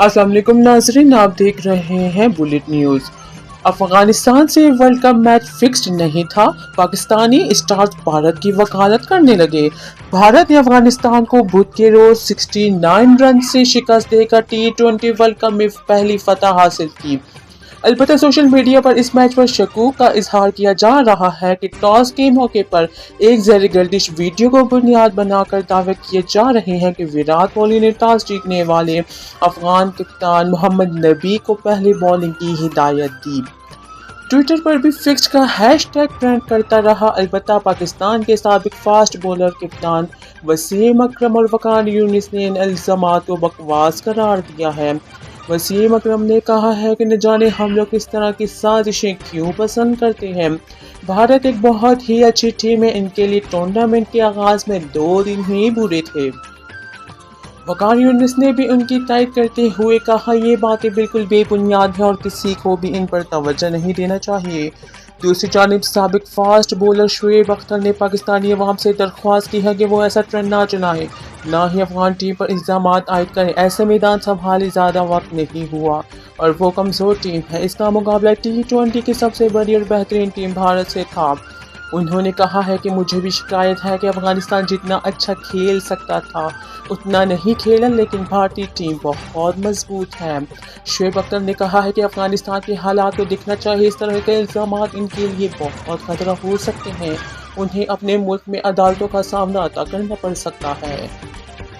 السلام علیکم ناظرین، آپ دیکھ رہے ہیں بلٹ نیوز۔ افغانستان سے ورلڈ کپ میچ فکسڈ نہیں تھا، پاکستانی اسٹارز بھارت کی وکالت کرنے لگے۔ بھارت نے افغانستان کو بدھ کے روز 69 رنز سے شکست دے کر T20 ورلڈ کپ میں پہلی فتح حاصل کی۔ البتہ سوشل میڈیا پر اس میچ پر شکوک کا اظہار کیا جا رہا ہے کہ ٹاس کے موقع پر ایک زیر گردش ویڈیو کو بنیاد بنا کر دعوے کیے جا رہے ہیں کہ ویرات کوہلی نے ٹاس جیتنے والے افغان کپتان محمد نبی کو پہلے بولنگ کی ہدایت دی۔ ٹویٹر پر بھی فکسڈ کا ہیش ٹیگ ٹرینڈ کرتا رہا۔ البتہ پاکستان کے سابق فاسٹ بولر کپتان وسیم اکرم اور وقار یونس نے ان الزامات کو بکواس قرار دیا ہے۔ وسیم اکرم نے کہا ہے کہ نہ جانے ہم لوگ اس طرح کی سازشیں کیوں پسند کرتے ہیں۔ بھارت ایک بہت ہی اچھی ٹیم ہے، ان کے لیے ٹورنامنٹ کے آغاز میں 2 دن ہی برے تھے۔ وقار یونس نے بھی ان کی تائید کرتے ہوئے کہا یہ باتیں بالکل بے بنیاد ہیں اور کسی کو بھی ان پر توجہ نہیں دینا چاہیے۔ دوسری جانب سابق فاسٹ بولر شعیب اختر نے پاکستانی عوام سے درخواست کی ہے کہ وہ ایسا ٹرینڈ نہ چلائیں، نہ ہی افغان ٹیم پر الزامات عائد کریں۔ ایسے میدان سنبھالے زیادہ وقت نہیں ہوا اور وہ کمزور ٹیم ہے۔ اس کا مقابلہ T20 کی سب سے بڑی اور بہترین ٹیم بھارت سے تھا۔ انہوں نے کہا ہے کہ مجھے بھی شکایت ہے کہ افغانستان جتنا اچھا کھیل سکتا تھا اتنا نہیں کھیلا، لیکن بھارتی ٹیم بہت مضبوط ہے۔ شعیب اختر نے کہا ہے کہ افغانستان کے حالات کو دیکھنا چاہیے، اس طرح کے الزامات ان کے لیے بہت خطرہ ہو سکتے ہیں، انہیں اپنے ملک میں عدالتوں کا سامنا کرنا پڑ سکتا ہے۔